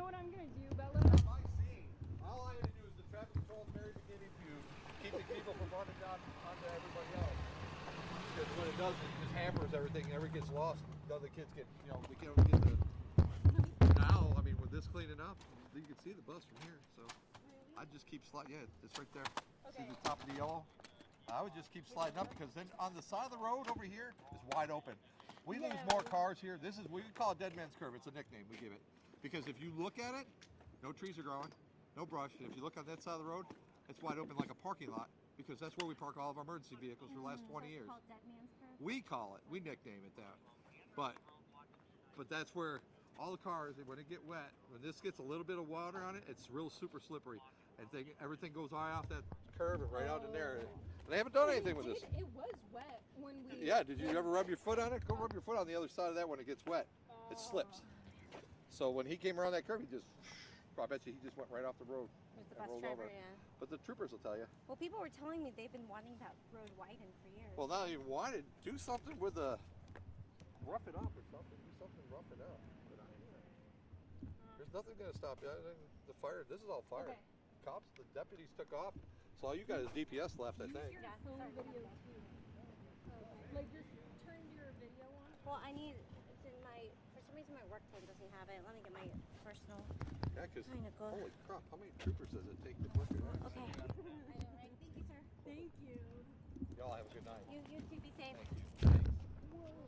what I'm gonna do, Bella? My scene. All I had to do is the traffic control at the very beginning to keep the people from running down onto everybody else. Because what it does is it just hampers everything. Everything gets lost. The other kids get, you know, we can't get the. Now, I mean, with this cleaning up, you can see the bus from here. So I just keep sliding. Yeah, it's right there. Okay. See the top of the yellow? I would just keep sliding up because then on the side of the road over here is wide open. We lose more cars here. This is, we call it Dead Man's Curve. It's a nickname we give it. Because if you look at it, no trees are growing, no brush. And if you look on that side of the road, it's wide open like a parking lot because that's where we park all of our emergency vehicles for the last 20 years. Called Dead Man's Curve? We call it, we nickname it that. But that's where all the cars, when it get wet, when this gets a little bit of water on it, it's real super slippery. And everything goes right off that curve and right out in there. And they haven't done anything with this. It was wet when we... Yeah, did you ever rub your foot on it? Go rub your foot on the other side of that when it gets wet. It slips. So when he came around that curve, he just, I bet you he just went right off the road. Who's the and bus rolled driver, over. yeah. But the troopers will tell you. Well, people were telling me they've been wanting that road widened for years. Well, not even wanted. Do something with the, rough it up or something. Do something, rough it up. There's nothing going to stop you. The fire, this is all fire. Okay. Cops, the deputies took off. So all you got is DPS left, I think. Use your phone video too. Like just turn your video on. Well, I need, it's in my, for some reason my work phone doesn't have it. Let me get my personal. Yeah, because Hi, Nicole. holy crap, how many troopers does it take to work it out? Okay. I know, right? Thank you, sir. Thank you. Y'all have a good night. You too, be safe. Thank you. Thanks. Whoa.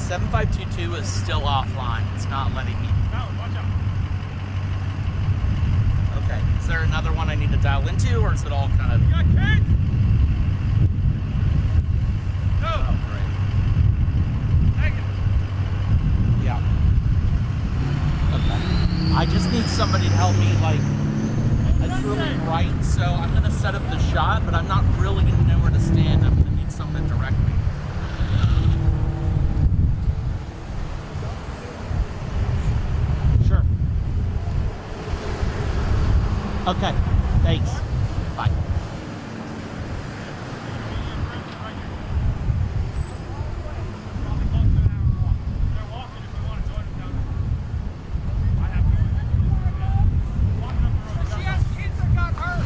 7522 is still offline. It's not letting me. Okay. Is there another one I need to dial into, or is it all kind of? Yeah, Kate! No! Oh, great. Hang it! Yeah. Okay. I just need somebody to help me, like, it's really bright, so I'm gonna set up the shot, but I'm not really gonna know where to stand. I'm gonna need someone to direct me. Sure. Okay, thanks. Bye. She has kids that got hurt.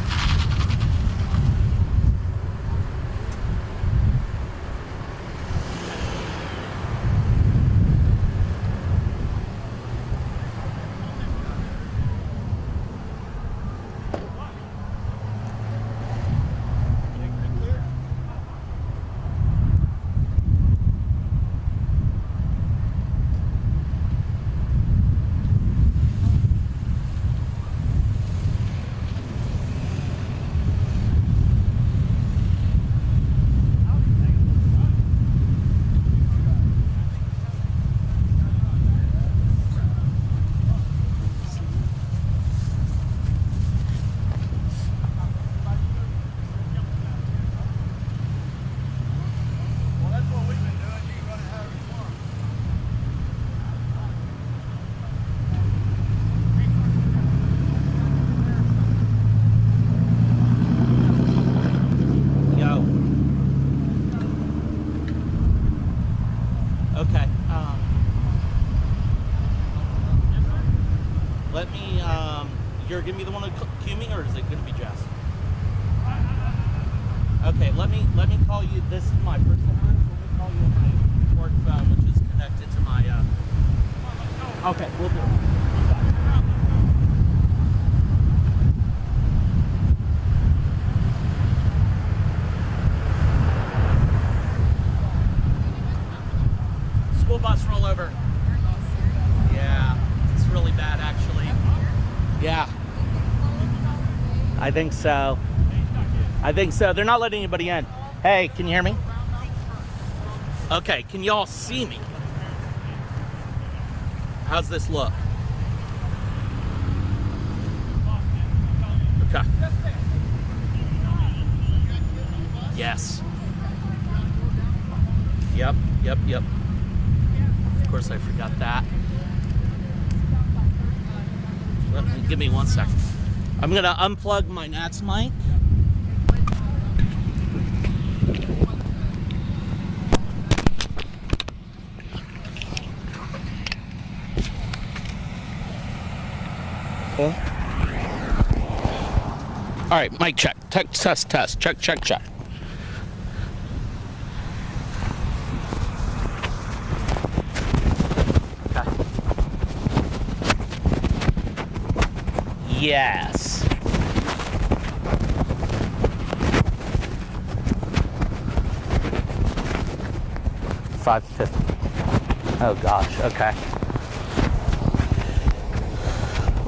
Well, that's what we've been doing. You can run it however you want. Yo. Okay. Let me, you're gonna be the one to cue me, or is it gonna be Jess? Okay, let me call you. This is my personal phone. Let me call you on my work phone, which is connected to my, Okay, we'll do it. School bus rollover. Yeah, it's really bad actually. Yeah. I think so. I think so. They're not letting anybody in. Hey, can you hear me? Okay, can y'all see me? How's this look? Okay. Yes. Yep. Of course I forgot that. Give me 1 second. I'm gonna unplug my Nats mic. Okay. All right, mic check. Test. Check. Okay. Yes. $5.50. Oh gosh. Okay.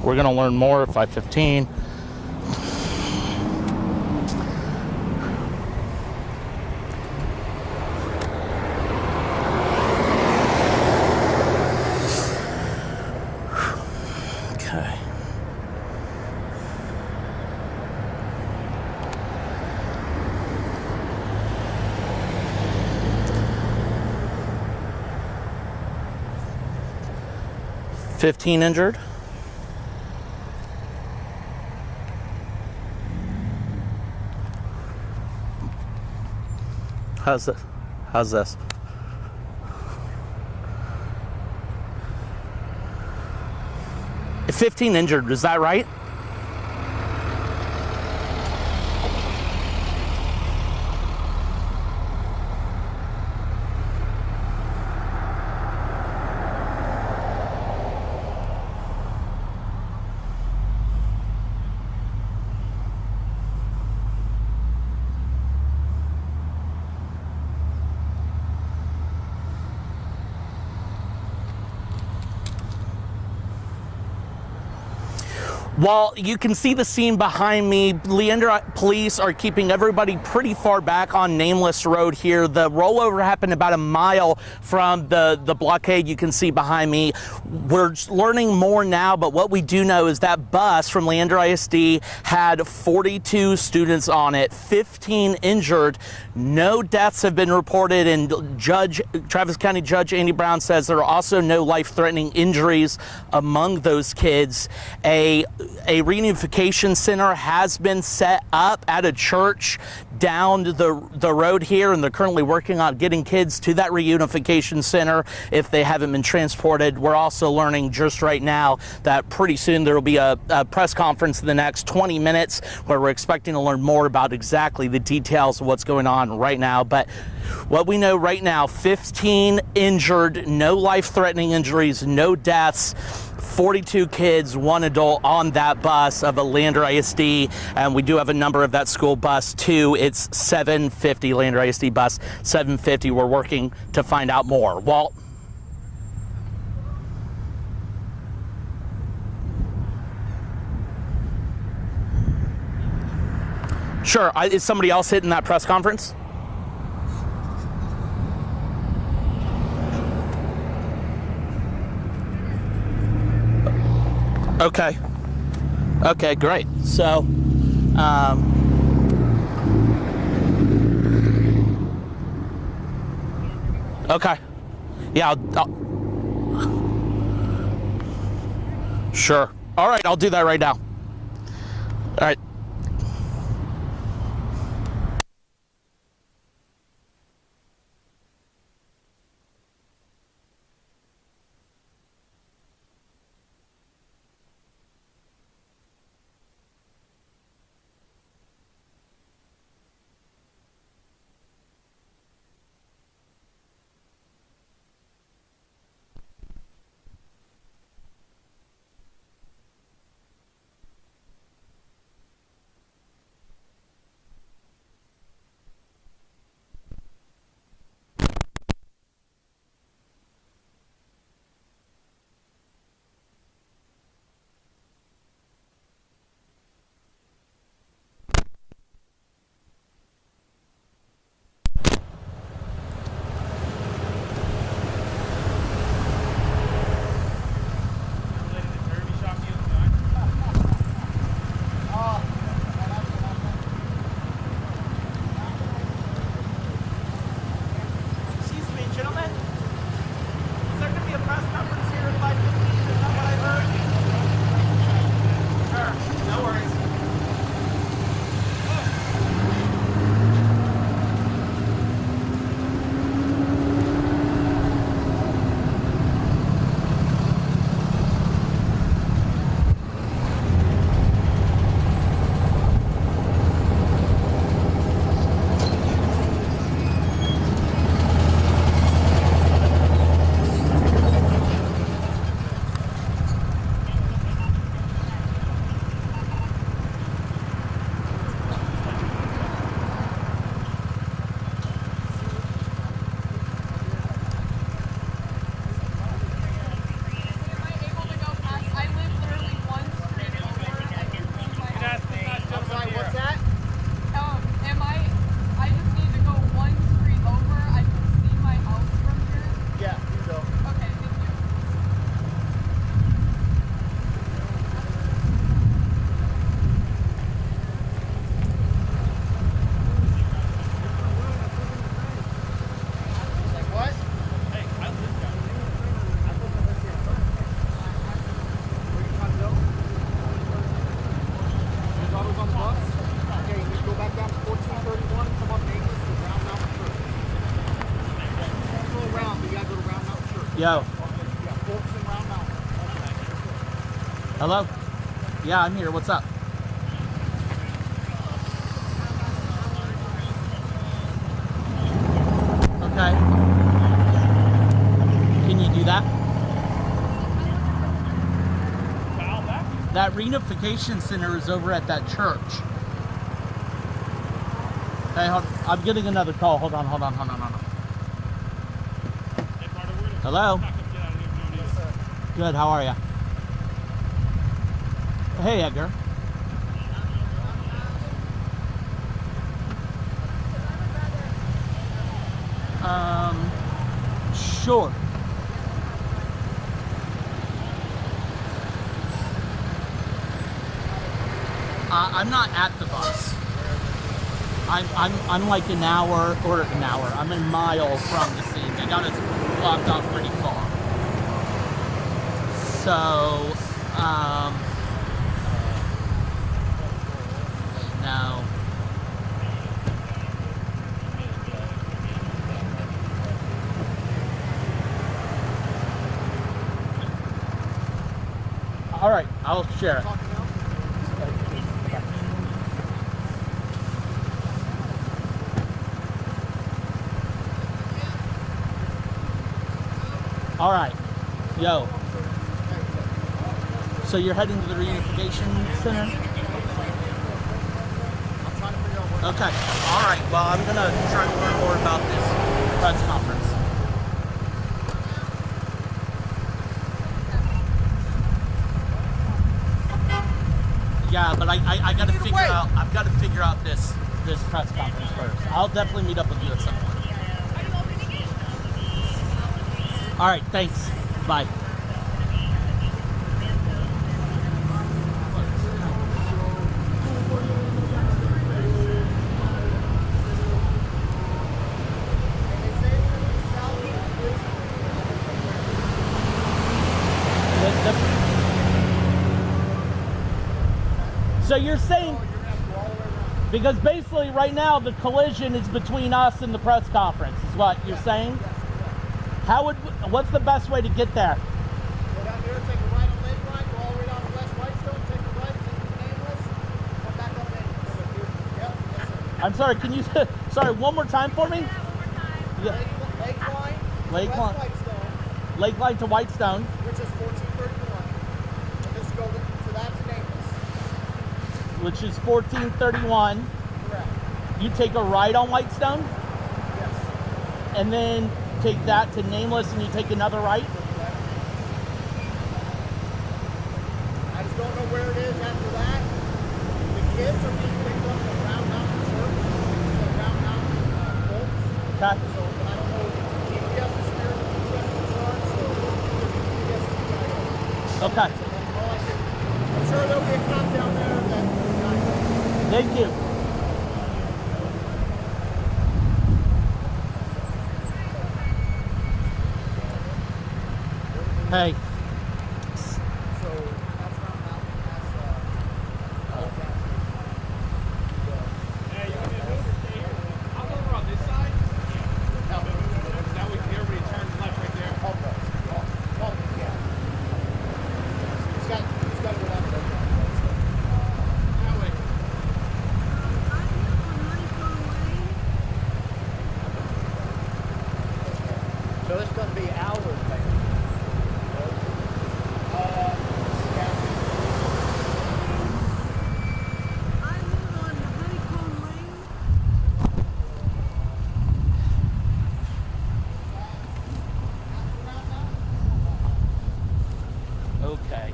We're gonna learn more at 5:15. Okay. $15 injured. How's this? If 15 injured, is that right? Well, you can see the scene behind me. Leander police are keeping everybody pretty far back on Nameless Road here. The rollover happened about a mile from the blockade you can see behind me. We're learning more now, but what we do know is that bus from Leander ISD had 42 students on it, 15 injured. No deaths have been reported, and Travis County Judge Andy Brown says there are also no life-threatening injuries among those kids. A reunification center has been set up at a church down the road here, and they're currently working on getting kids to that reunification center if they haven't been transported. We're also learning just right now that pretty soon there will be a press conference in the next 20 minutes where we're expecting to learn more about exactly the details of what's going on right now. But what we know right now, 15 injured, no life-threatening injuries, no deaths, 42 kids, 1 adult on that bus of a Leander ISD, and we do have a number of that school bus too. It's 750, Leander ISD bus 750. We're working to find out more. Walt? Sure. Is somebody else hitting that press conference? Okay. Okay, great. So, okay. Yeah, sure. All right, I'll do that right now. All right. Yo. Hello? Yeah, I'm here. What's up? Okay. Can you do that? That reunification center is over at that church. Okay, hold on. I'm getting another call. Hold on. Hello? Good, how are you? Hey, Edgar. Sure. I'm not at the bus. I'm like an hour. I'm a mile from the scene. They got us blocked off pretty far. So, no. All right, I'll share it. All right, yo. So you're heading to the reunification center? Okay. All right. Well, I'm gonna try to learn more about this press conference. Yeah, but I got to figure out. I've got to figure out this press conference first. I'll definitely meet up with you at some point. All right. Thanks. Bye. So you're saying, because basically right now the collision is between us and the press conference, is what you're saying? What's the best way to get there? Go down here, take a right on Lakeline, go all the way down to West Whitestone, take a right, take the Nameless, come back up Nameless. Yep, yes sir. I'm sorry, can you, sorry, one more time for me? Yeah. Lakeline, Lakeline. West Whitestone, Lakeline to Whitestone. which is 1431. And this go to that to Nameless. Which is 1431. Correct. You take a right on Whitestone, Yes. and then take that to Nameless, and you take another right. I just don't know where it is after that. The kids are being picked up at Round Mountain Church, at Round Mountain Folks. Okay. So I don't know, GPS is here, GPS is in charge, so GPS is the guy. Okay. So that's all I can. I'm sure there'll be a cop down there that Thank you. Hey. So that's Round Mountain, Hey, you want me to move or stay here? I'll go over on this side. That way everybody turns left right there. He's got to go down there. That way. So it's going to be hours there. Okay.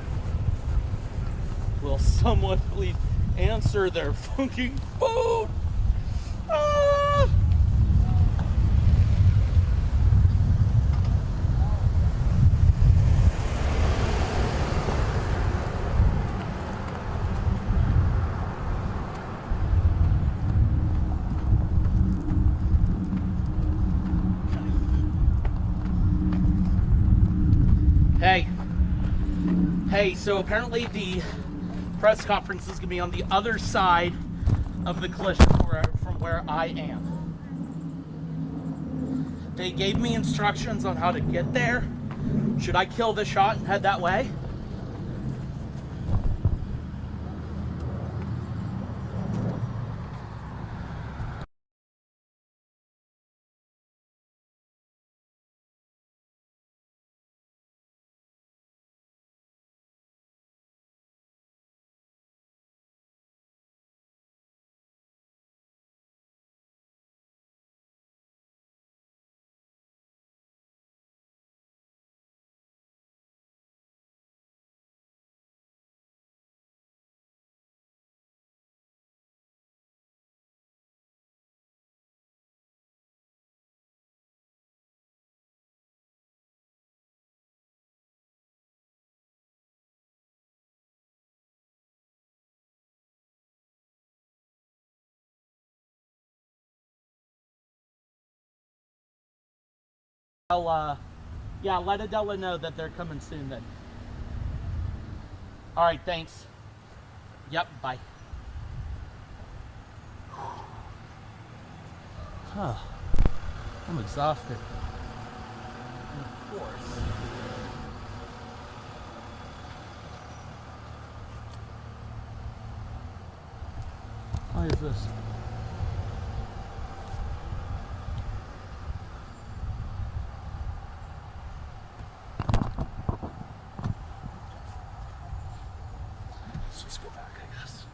Will someone please answer their fucking phone? Ah! Hey, so apparently the press conference is going to be on the other side of the collision from where I am. They gave me instructions on how to get there. Should I kill this shot and head that way? Yeah, let Adela know that they're coming soon then. All right, thanks. Yep, bye. Huh. I'm exhausted. And of course. Why is this? Let's just go back, I guess.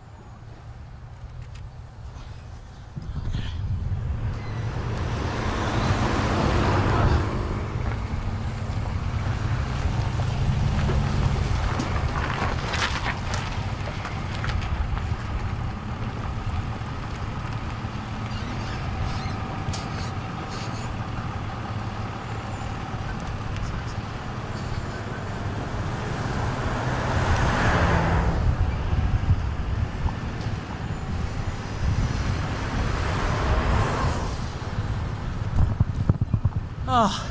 Oh.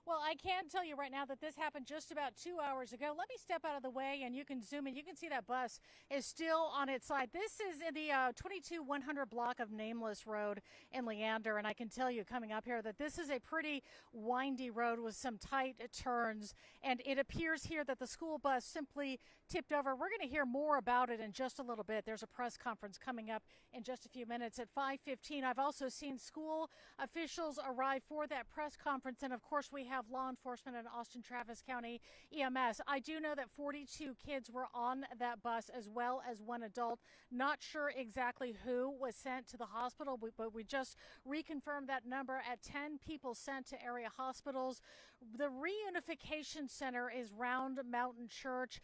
Well, I can tell you right now that this happened just about 2 hours ago. Let me step out of the way and you can zoom in. You can see that bus is still on its side. This is in the 22100 block of Nameless Road in Leander. And I can tell you coming up here that this is a pretty windy road with some tight turns. And it appears here that the school bus simply tipped over. We're going to hear more about it in just a little bit. There's a press conference coming up in just a few minutes at 5:15. I've also seen school officials arrive for that press conference. And of course, we have law enforcement in Austin-Travis County EMS. I do know that 42 kids were on that bus as well as one adult. Not sure exactly who was sent to the hospital, but we just reconfirmed that number at 10 people sent to area hospitals. The reunification center is Round Mountain Church.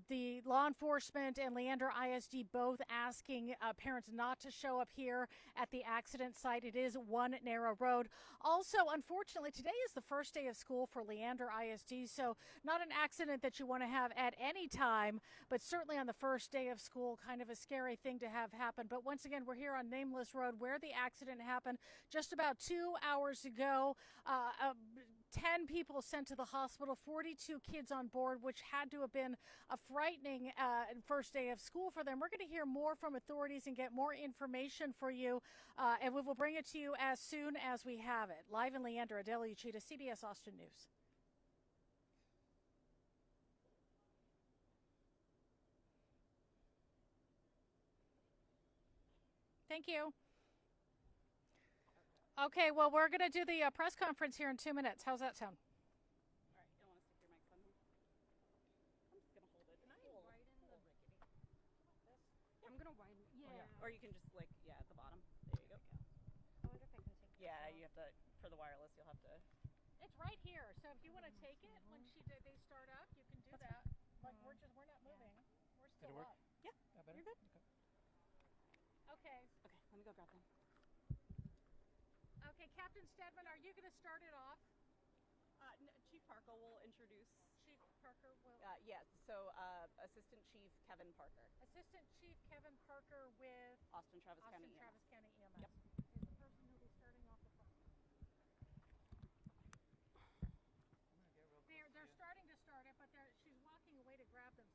The law enforcement and Leander ISD both asking parents not to show up here at the accident site. It is one narrow road. Also, unfortunately, today is the first day of school for Leander ISD, so not an accident that you want to have at any time, but certainly on the first day of school, kind of a scary thing to have happen. But once again, we're here on Nameless Road where the accident happened just about 2 hours ago. 10 people sent to the hospital, 42 kids on board, which had to have been a frightening first day of school for them. We're going to hear more from authorities and get more information for you, and we will bring it to you as soon as we have it. Live in Leander, Adele Uchida, CBS Austin News. Thank you. Okay, well, we're going to do the press conference here in 2 minutes. How's that sound? Or you can just at the bottom. There you go. I wonder if I can take Yeah, you have to, for the wireless, you'll have to. It's right here, so if you want to take it when they start up, you can do that. Like we're not moving. We're still up. Yeah, you're good. Okay. Okay, let me go grab them. Okay, Captain Stedman, are you going to start it off? Chief Parker will introduce. Chief Parker will. Yes, so Assistant Chief Kevin Parker. Assistant Chief Kevin Parker with Austin-Travis County EMS. Austin-Travis County EMS. Yep. Is the person who will be starting off the phone. They're starting to start it, but she's walking away to grab them.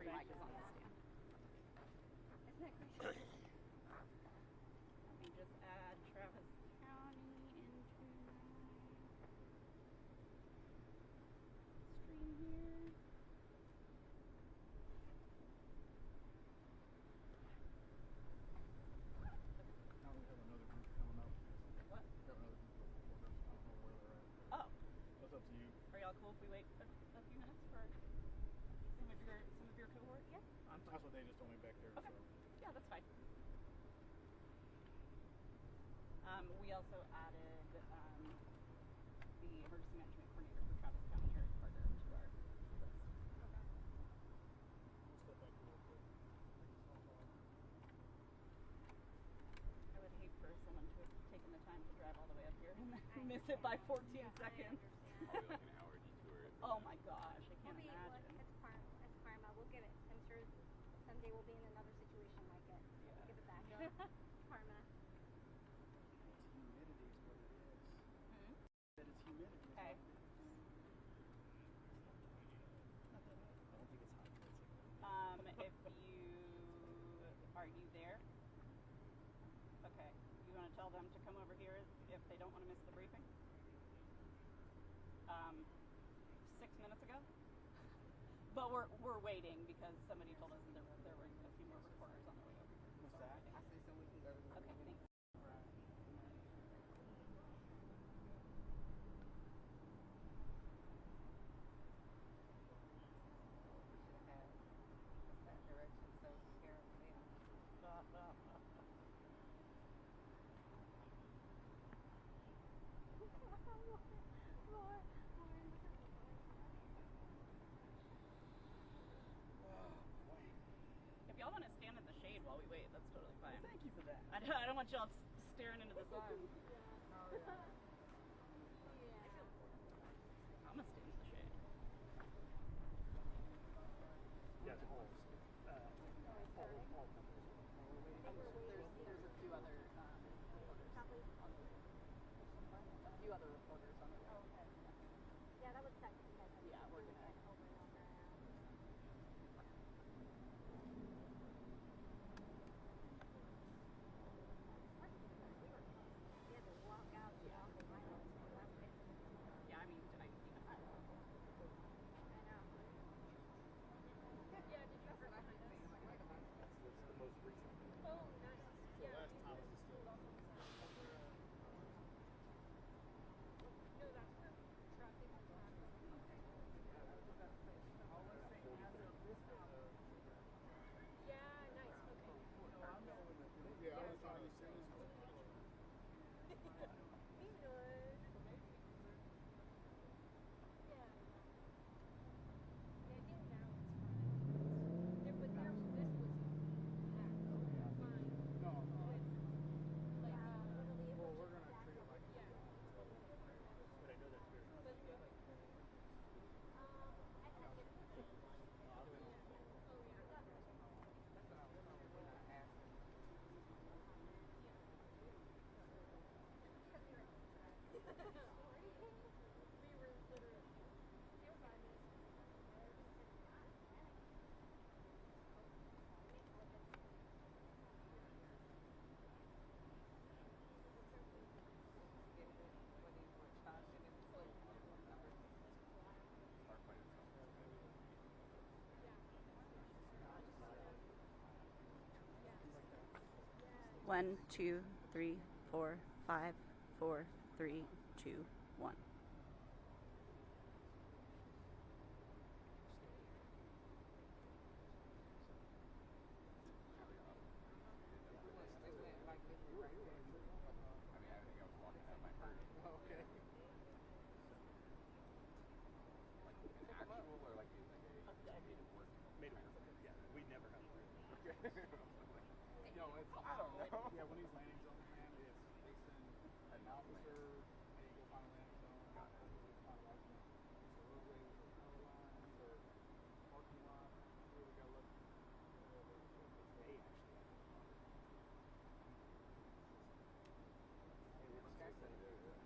Your mic is on the stand. Isn't that great? Let me just add Travis County into my stream here. Now we have another group coming up. What? We have another group of reporters. I don't know where they're at. Oh, That's up to you. are y'all cool if we wait a few minutes for some of your cohort? Yeah. That's what they just told me back there. Okay. So. Yeah, that's fine. We also added the emergency management coordinator for Travis County, Eric Carter, to our list. We'll step back here real quick. I would hate for someone to have taken the time to drive all the way up here and then miss it by 14 seconds. Probably like an hour detour. Oh my gosh, I can't It's imagine. It's karma. We'll get it. I'm sure someday we'll be in another situation like it. Yeah. Give it back. It's karma. Humidity is what it is. That is humidity. Is Okay. what it is. I don't think it's hot. Are you there? Okay. You want to tell them to come over here if they don't want to miss the briefing? 6 minutes ago. But we're waiting because somebody told us there were a few more reporters on their way over here. What's that? I say so we can go to the Okay, thanks. If y'all want to stand in the shade while we wait, that's totally fine. Thank you for that. I don't want y'all staring into the sun. I'm gonna stand in the shade. Yeah, the whole. There's a few other reporters on the way. A few other reporters on the way. Oh, okay. Yeah, that would suck if you guys had to Yeah, we're do gonna. it over and over. You had to walk out to walk the violence. Yeah, I mean, I even. I know. That's the most recent. Oh, nice. So last time was still. No, that's where traffic was on. Yeah, nice. Okay. Yeah, I was trying to say. Be good. Yeah. Yeah, I think now it's fine. But this was packed. Fine. No, no. With, like, Literally, it Well, was we're just gonna treat it like. yeah. But I know that's very. But good. I had to get I've been on. Oh, yeah. We were literally 5 minutes. One, 2, 3, 4, 5, 4, 3, 2, 1. Yeah, when these landing zones, man, it's they send an officer, hey, go find a landing zone, find a roadway or power lines or parking lot. We gotta look. They actually have to find it. Hey, we're just gonna say there.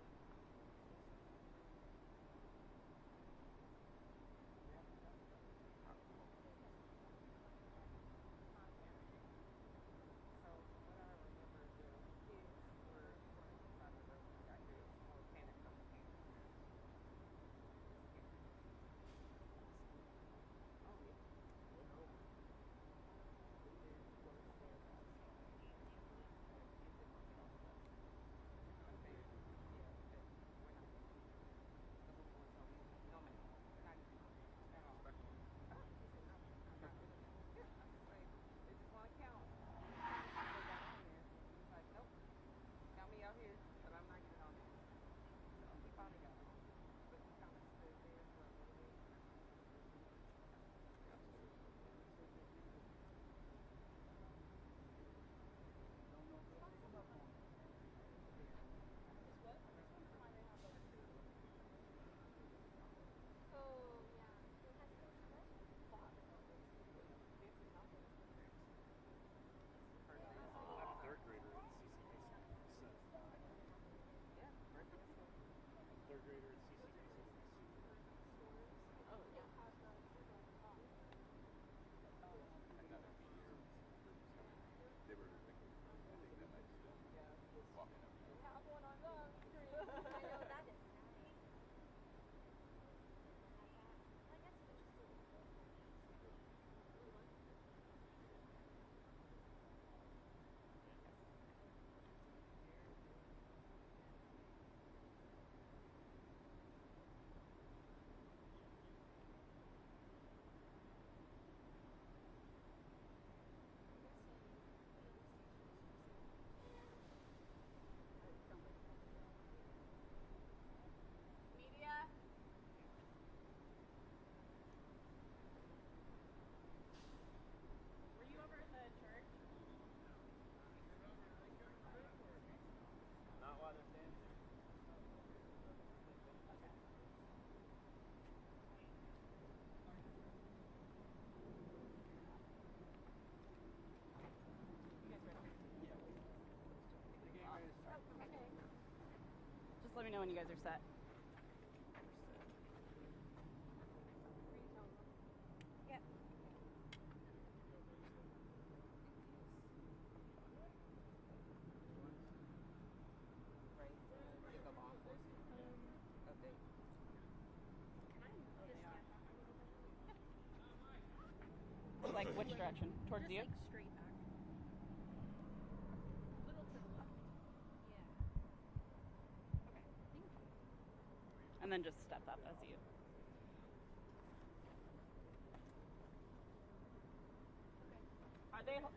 let me know when you guys are set. Yep. Like which direction? Towards Just you? like straight back. A little to the left. Yeah. Okay. Thank you. And then just step up as you.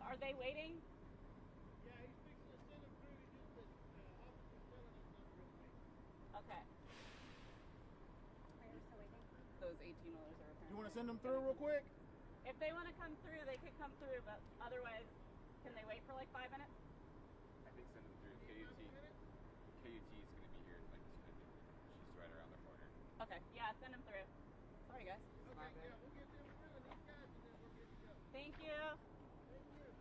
Are they waiting? Yeah, he's fixing to send him through. He just officer's telling us not real quick. Okay. Why are we still waiting? Those 18-wheelers are apparently. You want to send him through real quick? If they want to come through, they could come through, but otherwise, can they wait for like 5 minutes? I think send them through KUT. KUT is going to be here. Like, she's right around the corner. Okay. Yeah, send them through. Sorry, guys. Okay, yeah, we'll get them through and these guys, and then we're good to go. Thank you. Thank you. Oh, shoot.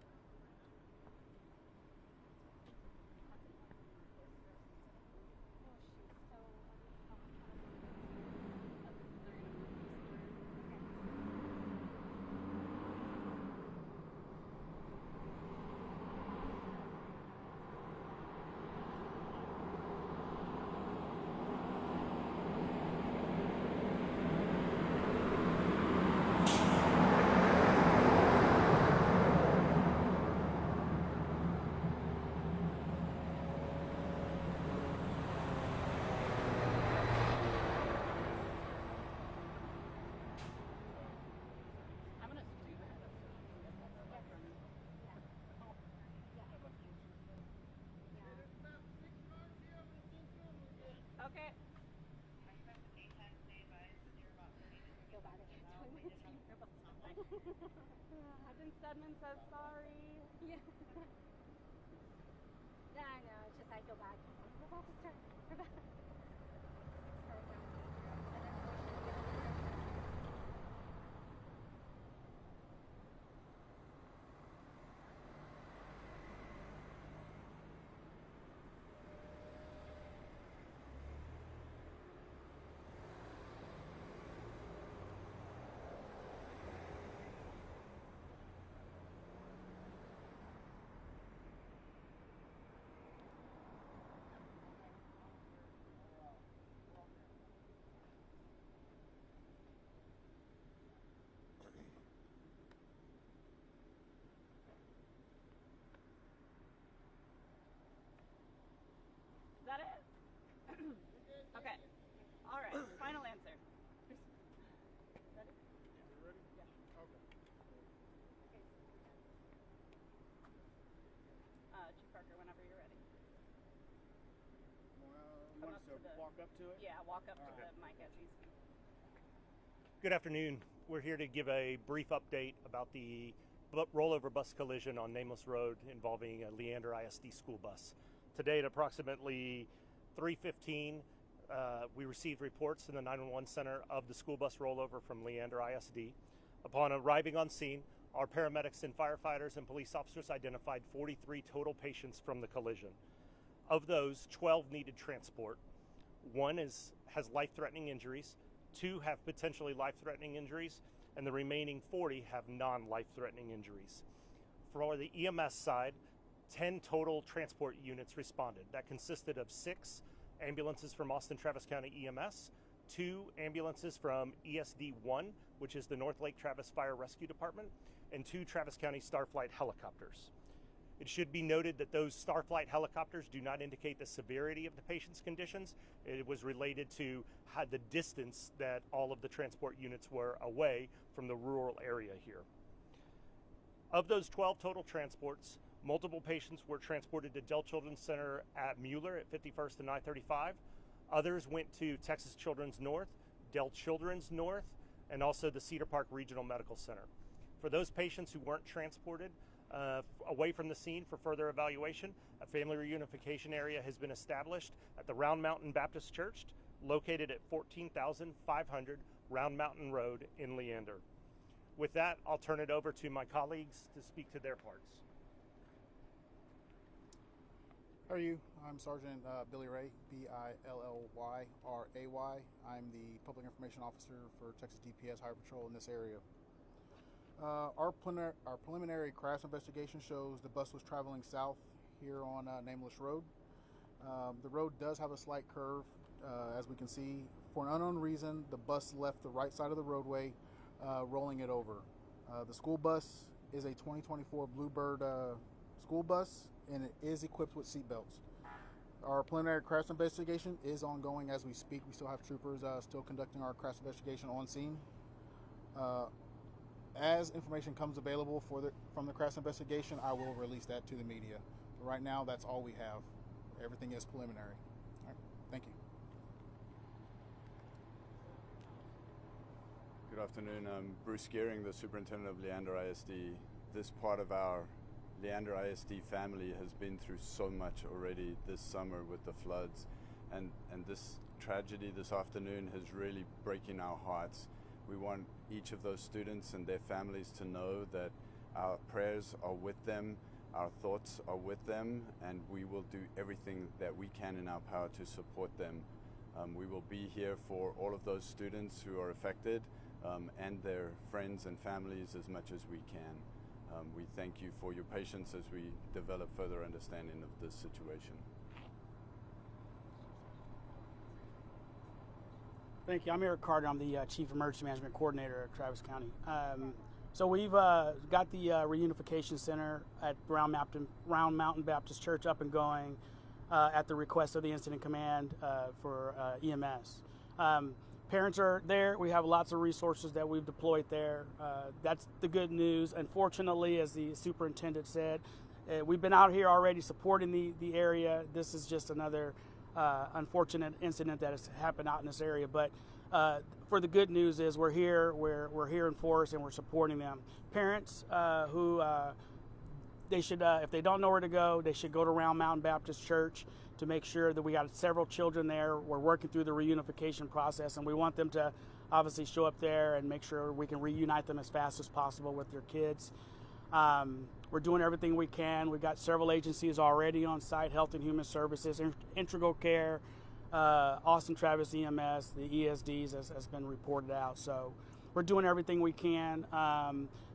So, I'm gonna do that. Okay. feel bad if you're doing my team. Captain Stedman says sorry. Yeah. Yeah, I know. It's just I feel bad. We're about to start. We're about to start down. Is that it? Okay. All right. Final answer. Ready? You ready? Yeah. Okay. Chief Parker, whenever you're ready. You want us to walk up to it? Yeah, walk up to All right. the mic as you speak. Good afternoon. We're here to give a brief update about the rollover bus collision on Nameless Road involving a Leander ISD school bus. Today at approximately 3:15, we received reports in the 911 center of the school bus rollover from Leander ISD. Upon arriving on scene, our paramedics and firefighters and police officers identified 43 total patients from the collision. Of those, 12 needed transport. One has life-threatening injuries, 2 have potentially life-threatening injuries, and the remaining 40 have non-life-threatening injuries. For the EMS side, 10 total transport units responded. That consisted of 6 ambulances from Austin-Travis County EMS, 2 ambulances from ESD-1, which is the North Lake Travis Fire Rescue Department, and 2 Travis County Starflight helicopters. It should be noted that those Starflight helicopters do not indicate the severity of the patient's conditions. It was related to the distance that all of the transport units were away from the rural area here. Of those 12 total transports, multiple patients were transported to Dell Children's Center at Mueller at 51st and I-35. Others went to Texas Children's North, Dell Children's North, and also the Cedar Park Regional Medical Center. For those patients who weren't transported away from the scene for further evaluation, a family reunification area has been established at the Round Mountain Baptist Church, located at 14,500 Round Mountain Road in Leander. With that, I'll turn it over to my colleagues to speak to their parts. How are you? I'm Sergeant Billy Ray, Billylray. I'm the Public Information Officer for Texas DPS Highway Patrol in this area. Our preliminary crash investigation shows the bus was traveling south here on Nameless Road. The road does have a slight curve, as we can see. For an unknown reason, the bus left the right side of the roadway, rolling it over. The school bus is a 2024 Bluebird school bus, and it is equipped with seatbelts. Our preliminary crash investigation is ongoing as we speak. We still have troopers still conducting our crash investigation on scene. As information comes available from the crash investigation, I will release that to the media. But right now, that's all we have. Everything is preliminary. All right. Thank you. Good afternoon. I'm Bruce Gearing, the superintendent of Leander ISD. This part of our Leander ISD family has been through so much already this summer with the floods, and this tragedy this afternoon is really breaking our hearts. We want each of those students and their families to know that our prayers are with them, our thoughts are with them, and we will do everything that we can in our power to support them. We will be here for all of those students who are affected and their friends and families as much as we can. We thank you for your patience as we develop further understanding of this situation. Thank you. I'm Eric Carter. I'm the Chief Emergency Management Coordinator at Travis County. So we've got the reunification center at Round Mountain Baptist Church up and going at the request of the Incident Command for EMS. Parents are there. We have lots of resources that we've deployed there. That's the good news. Unfortunately, as the superintendent said, we've been out here already supporting the area. This is just another unfortunate incident that has happened out in this area. But for the good news is we're here in force, and we're supporting them. Parents who they should, if they don't know where to go, they should go to Round Mountain Baptist Church to make sure that we got several children there. We're working through the reunification process, and we want them to obviously show up there and make sure we can reunite them as fast as possible with their kids. We're doing everything we can. We've got several agencies already on site: Health and Human Services, Integral Care, Austin-Travis EMS, the ESDs has been reported out. So we're doing everything we can.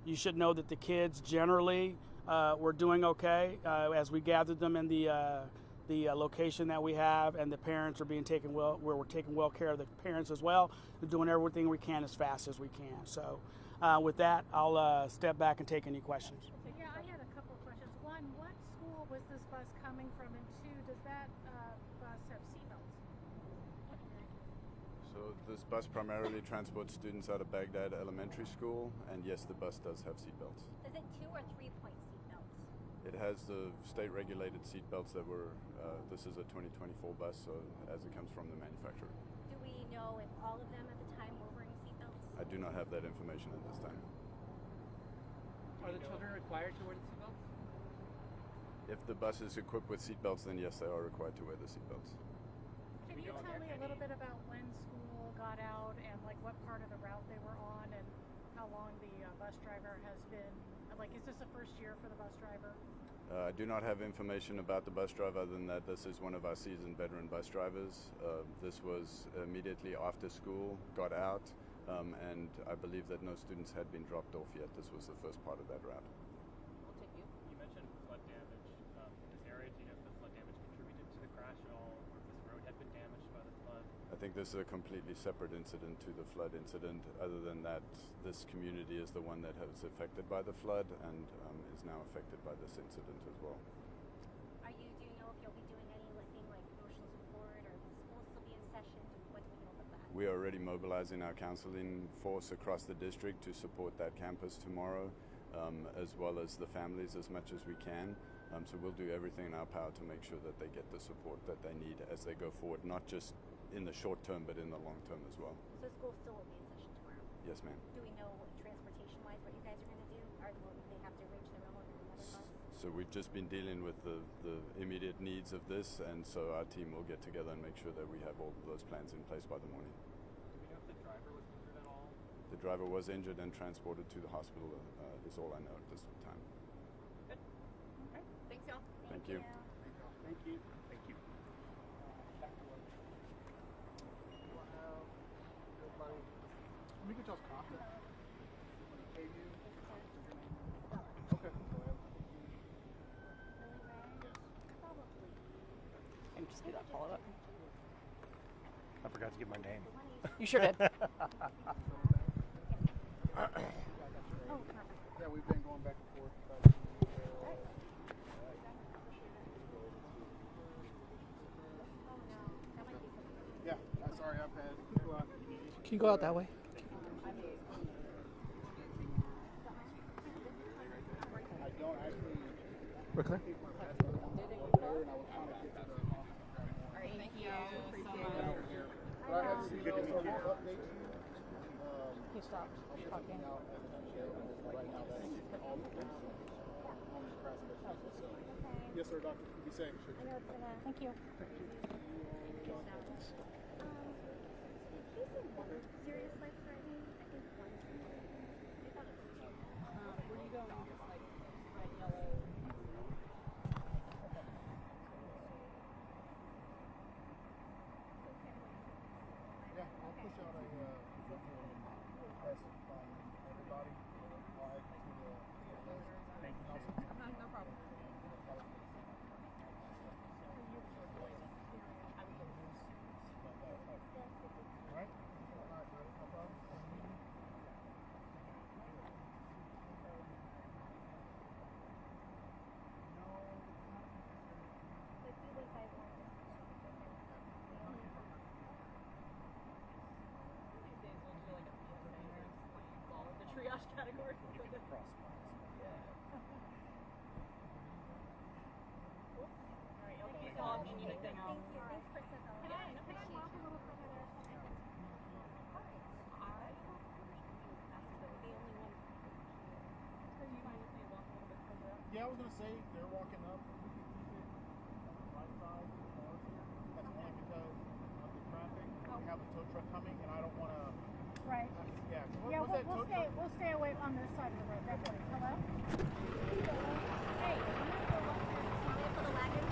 You should know that the kids generally were doing okay as we gathered them in the location that we have, and the parents are being taken well. We're taking well care of the parents as well. We're doing everything we can as fast as we can. So with that, I'll step back and take any questions. Yeah, I had a couple of questions. One, what school was this bus coming from? And two, does that bus have seatbelts? So this bus primarily transports students out of Baghdad Elementary School, and yes, the bus does have seatbelts. Is it 2 or 3 point seatbelts? It has the state-regulated seatbelts that were, this is a 2024 bus, so as it comes from the manufacturer. Do we know if all of them at the time were wearing seatbelts? I do not have that information at this time. Are the children required to wear the seatbelts? If the bus is equipped with seatbelts, then yes, they are required to wear the seatbelts. Can you tell me a little bit about when school got out and like what part of the route they were on and how long the bus driver has been, like is this the first year for the bus driver? I do not have information about the bus driver other than that this is one of our seasoned veteran bus drivers. This was immediately after school, got out, and I believe that no students had been dropped off yet. This was the first part of that route. We'll take you. You mentioned flood damage in this area. Do you know if the flood damage contributed to the crash at all, or if this road had been damaged by the flood? I think this is a completely separate incident to the flood incident. Other than that, this community is the one that was affected by the flood and is now affected by this incident as well. Do you know if you'll be doing anything like emotional support, or will school still be in session? What do we know about that? We are already mobilizing our counseling force across the district to support that campus tomorrow, as well as the families as much as we can. So we'll do everything in our power to make sure that they get the support that they need as they go forward, not just in the short term, but in the long term as well. So school still will be in session tomorrow? Yes, ma'am. Do we know transportation-wise what you guys are going to do? Or will they have to arrange their own or another bus? So we've just been dealing with the immediate needs of this, and so our team will get together and make sure that we have all of those plans in place by the morning. Do we know if the driver was injured at all? The driver was injured and transported to the hospital, is all I know at this time. Good. Okay. Thanks, y'all. Thank you. Thank you. Thank you. Back to work. Wow. Everybody. Let me get y'all's contact. Pay you. Okay. Go ahead. And just do that follow up. I forgot to give my name. You sure did. Yeah, we've been going back and forth. Yeah, sorry, I've had. Can you go out that way? I don't actually. We're clear. Thank you so much. But I have some updates. He stopped talking. Right now, that's all the things on the press. Yes, sir, doctor. Be safe. Thank you. Serious life threatening? I think one. I thought it was two. Were you going just like red, yellow? Yeah, I'll push out a test from everybody. I'll add you to the list. Thank you. No problem. All right? No problem. The triage category. Alright, I'll keep off if you need anything else. Thanks, Princess. Can I walk a little further there? Yeah, I was gonna say they're walking up. We can keep it on the right side of the cars here. That's only because of the traffic. We have a tow truck coming, and I don't want to. Right. Yeah. Yeah, What's that tow truck? we'll stay away on this side of the road. Definitely. Hello? Hey, For the wagon?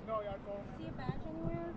No, yeah, I told him. See a badge anywhere?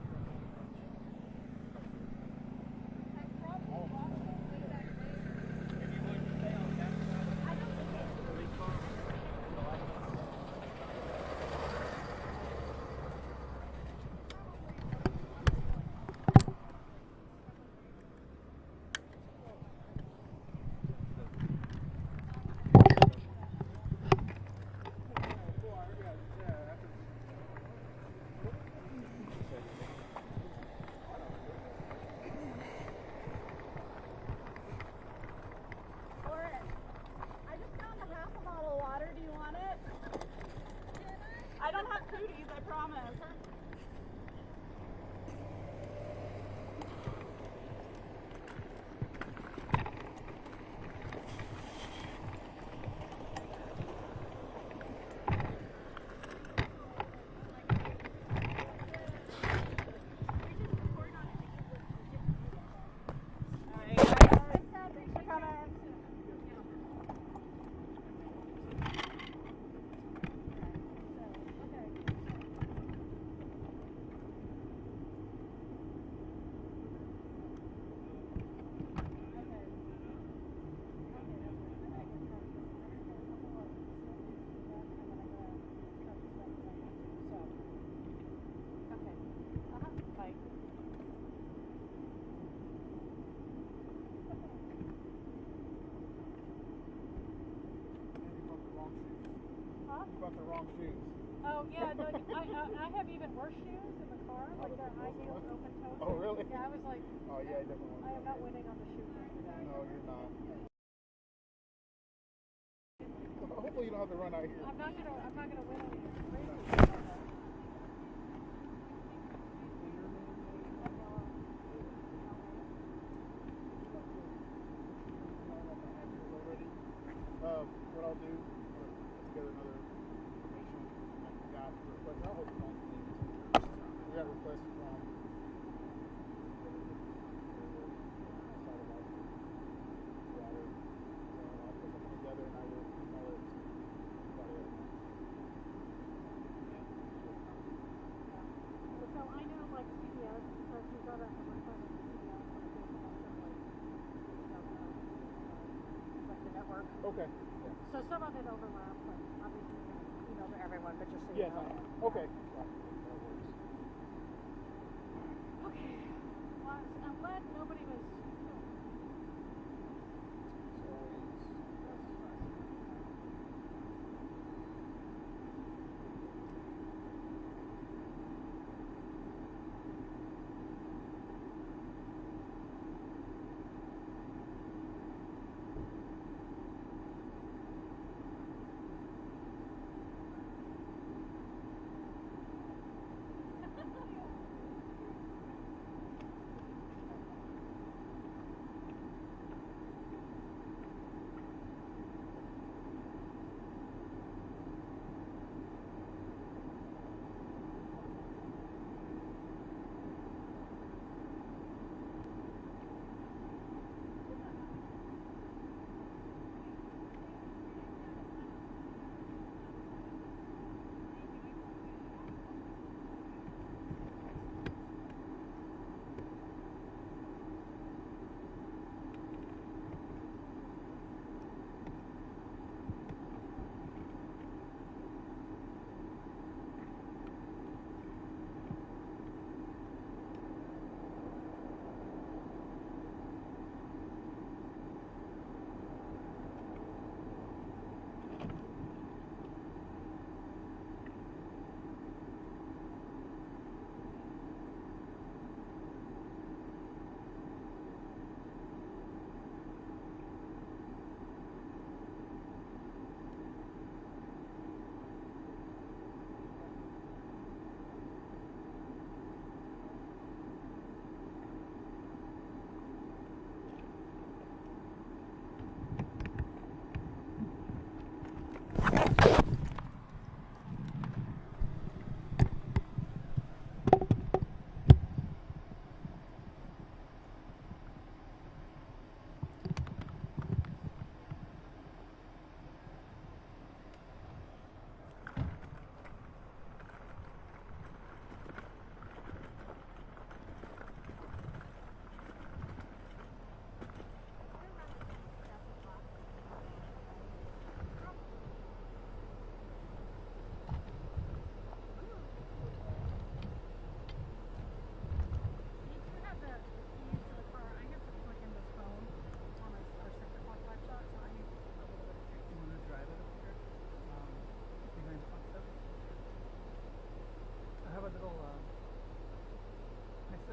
I don't have cooties, I promise. Brought the wrong shoes. Oh, yeah, no, I have even worse shoes in the car, like the high heels open toes. Oh, really? Yeah, I was like, Oh, yeah, definitely. I am not winning on the shoe thing today. No, you're not. Hopefully you don't have to run out here. I'm not gonna win any races. What I'll do, put together another information. We got requests. I hope we got requests from saw that when we're trying to see like the network. Okay. So some of it overlaps, but obviously to everyone, but just so you Yes. know. Okay. Okay. Well, I'm glad nobody was.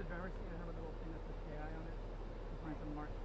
driver's seat, I have a little thing that says KI on it. You find some marks.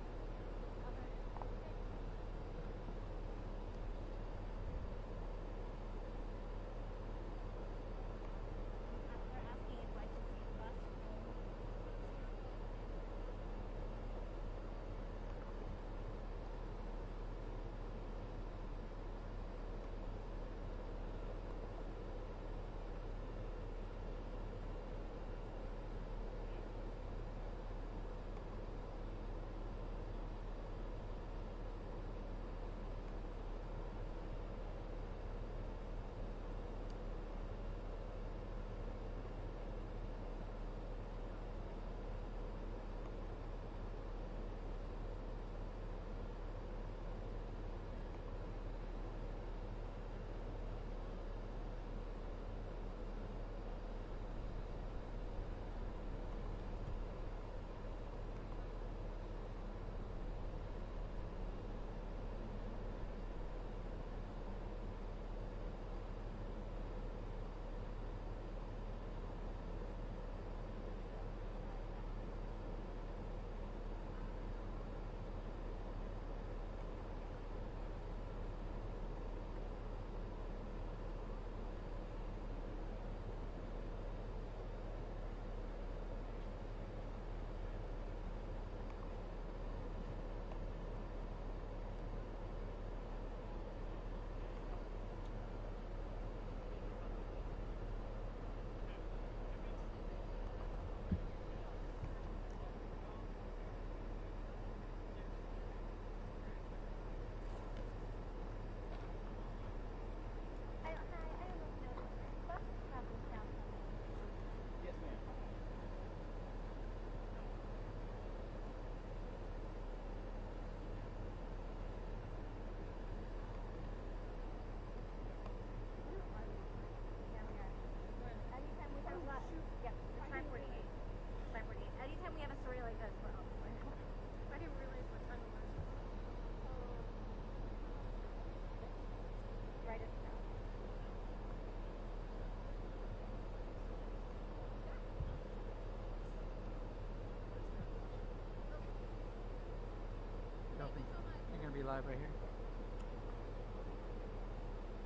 live right here?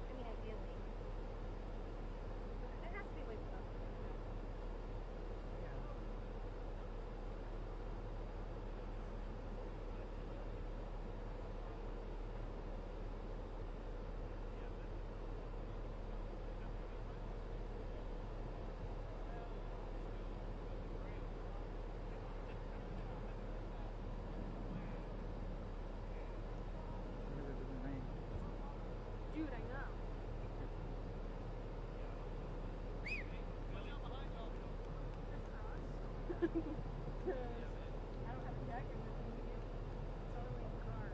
I mean, ideally. It has to be way below. Dude, I know. Because I don't have a jacket with me. It's only in the car.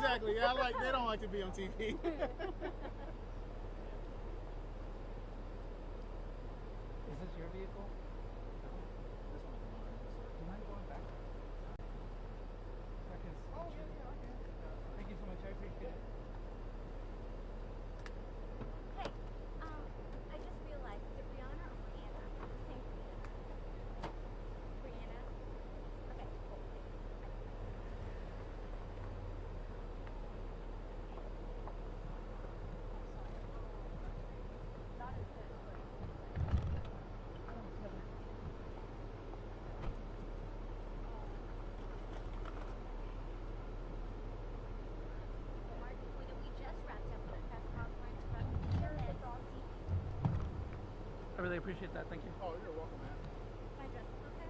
exactly. Yeah, they don't like to be on TV. Is this your vehicle? This one's mine. Do you mind going back? Oh, yeah, okay. Thank you so much. I appreciate it. Hey, I just realized, is it Brianna or Brianna? I'm saying Brianna. Brianna? Okay, cool. I really appreciate that. Thank you. Oh, you're welcome, man. My dress is okay?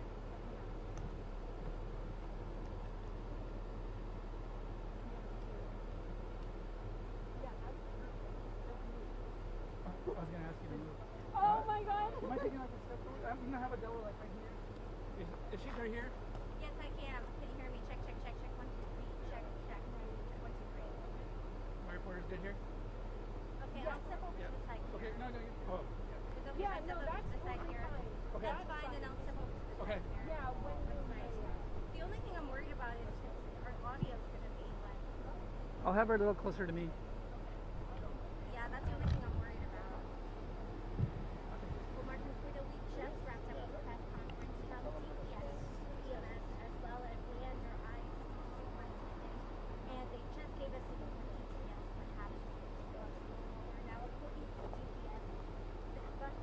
I was gonna ask you to move. Oh my God. Am I taking like a step forward? I'm gonna have a Della like right here. Is she right here? Yes, I can. Can you hear me? Check, check, check, check. 1, 2, 3. Check, check. 1, 2, 3. My reporter's good here? Okay, I'll step over to the side here. Okay, no. Oh. Is it okay if I step over to the side here? Okay. That's fine, and I'll step over to the Okay. side here. Yeah, when That's nice. The only thing I'm worried about is our audio's going to be like... I'll have her a little closer to me. Yeah, that's the only thing I'm worried about. Well, Martin Cuido, we just wrapped up a press conference from DPS, EMS, as well as Leander ISD superintendent, and they just gave us some more details on how to do this bus rollover. Now, according to DPS, this bus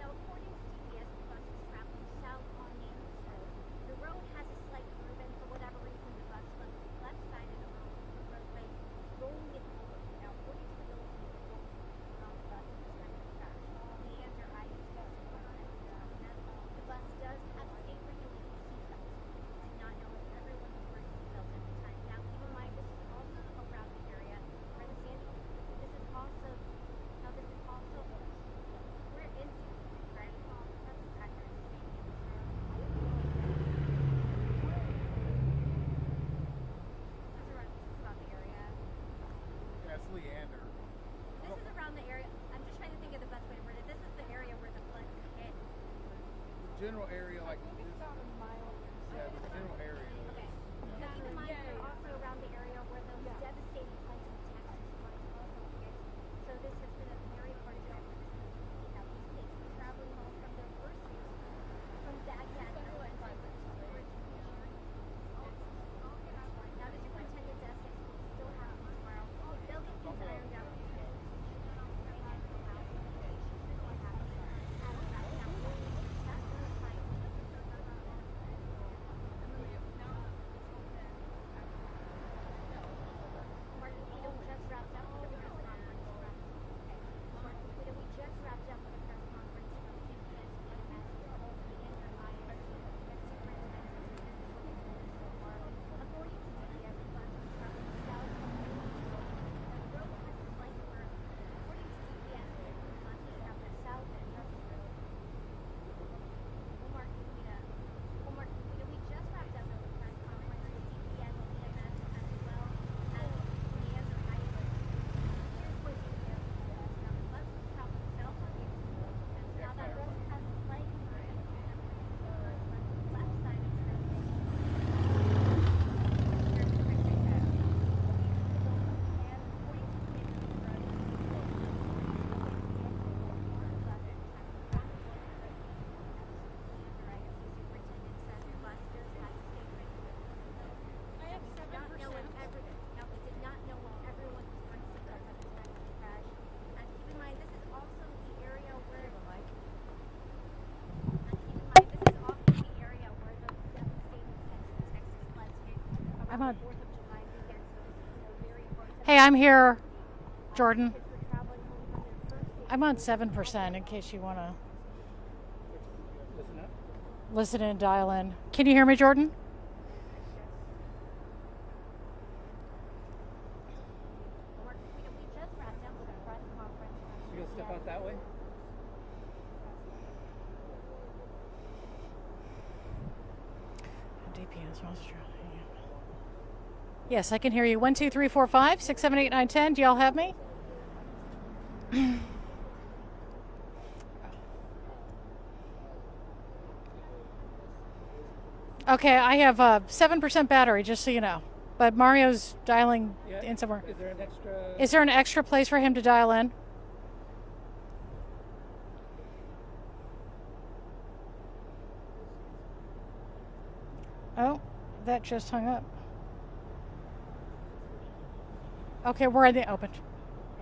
Now, according to DPS, the bus is traveling south on Nameless Road. The road has a slight curve, and for whatever reason, the bus left the left side of the roadway, rolling it over. Now, according to those in the report, the bus is expected to crash. Leander ISD the bus does have state-regulated seatbelts. I did not know if everyone was wearing seatbelts at the time. Now, keep in mind, this is also around the area where the Sandy. This is also. We're in Sandy, right? That's accurate. This is around the area. That's Leander. This is around the area. I'm just trying to think of the best way to word it. This is the area where the floods hit. General area, like this. about a mile. Yeah, the general area. Okay. Now keep in mind we're also around the area where those devastating floods in Texas floods also hit. So this has been a very hard job for this community. Now these kids were traveling home from their first week from Baghdad, Illinois. Now the superintendent does say school still happens tomorrow. They'll get things ironed out. I'm on. Hey, I'm here, Jordan. I'm on 7% in case you want to listen and dial in. Can you hear me, Jordan? You gonna step out that way? Yes, I can hear you. 1, 2, 3, 4, 5, 6, 7, 8, 9, 10. Do y'all have me? Okay, I have 7% battery, just so you know. But Mario's dialing in somewhere. Is there an extra? Is there an extra place for him to dial in? Oh, that just hung up. Okay, where are they open?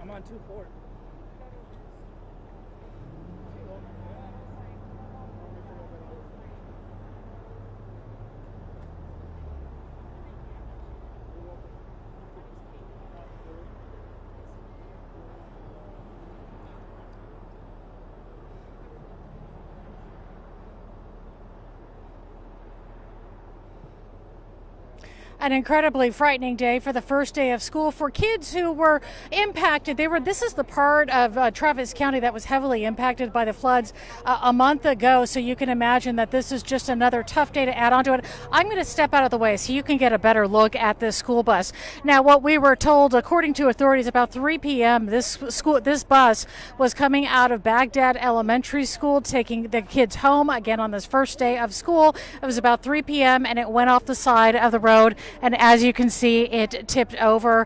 I'm on 2-4. An incredibly frightening day for the first day of school for kids who were impacted. This is the part of Travis County that was heavily impacted by the floods a month ago. So you can imagine that this is just another tough day to add on to it. I'm going to step out of the way so you can get a better look at this school bus. Now, what we were told, according to authorities, about 3 p.m., this bus was coming out of Baghdad Elementary School, taking the kids home again on this first day of school. It was about 3 p.m. and it went off the side of the road. And as you can see, it tipped over.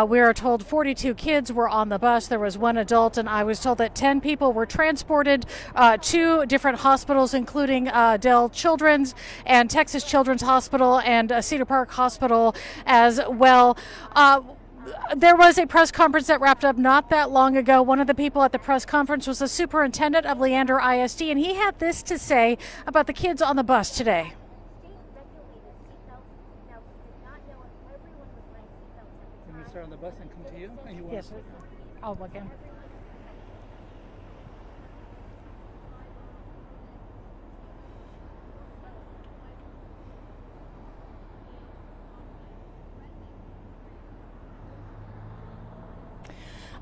We are told 42 kids were on the bus. There was one adult, and I was told that 10 people were transported to different hospitals, including Dell Children's and Texas Children's Hospital and Cedar Park Hospital as well. There was a press conference that wrapped up not that long ago. One of the people at the press conference was the superintendent of Leander ISD, and he had this to say about the kids on the bus today. Start on the bus and come to you? And you want Yes, I'll look in.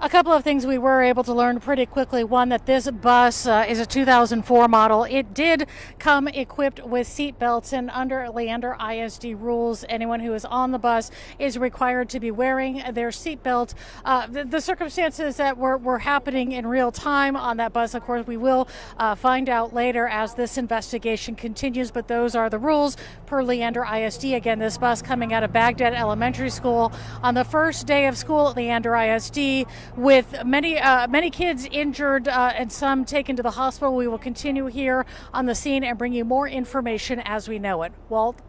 A couple of things we were able to learn pretty quickly. One, that this bus is a 2004 model. It did come equipped with seat belts, and under Leander ISD rules, anyone who is on the bus is required to be wearing their seat belt. The circumstances that were happening in real time on that bus, of course, we will find out later as this investigation continues, but those are the rules per Leander ISD. Again, this bus coming out of Baghdad Elementary School on the first day of school at Leander ISD, with many kids injured and some taken to the hospital. We will continue here on the scene and bring you more information as we know it. Walt?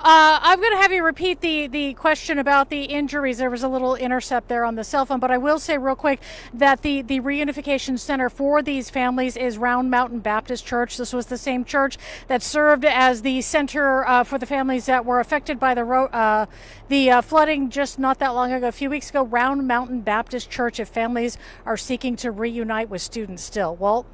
I'm going to have you repeat the question about the injuries. There was a little intercept there on the cell phone, but I will say real quick that the reunification center for these families is Round Mountain Baptist Church. This was the same church that served as the center for the families that were affected by the flooding just not that long ago, a few weeks ago. Round Mountain Baptist Church, if families are seeking to reunite with students still. Walt?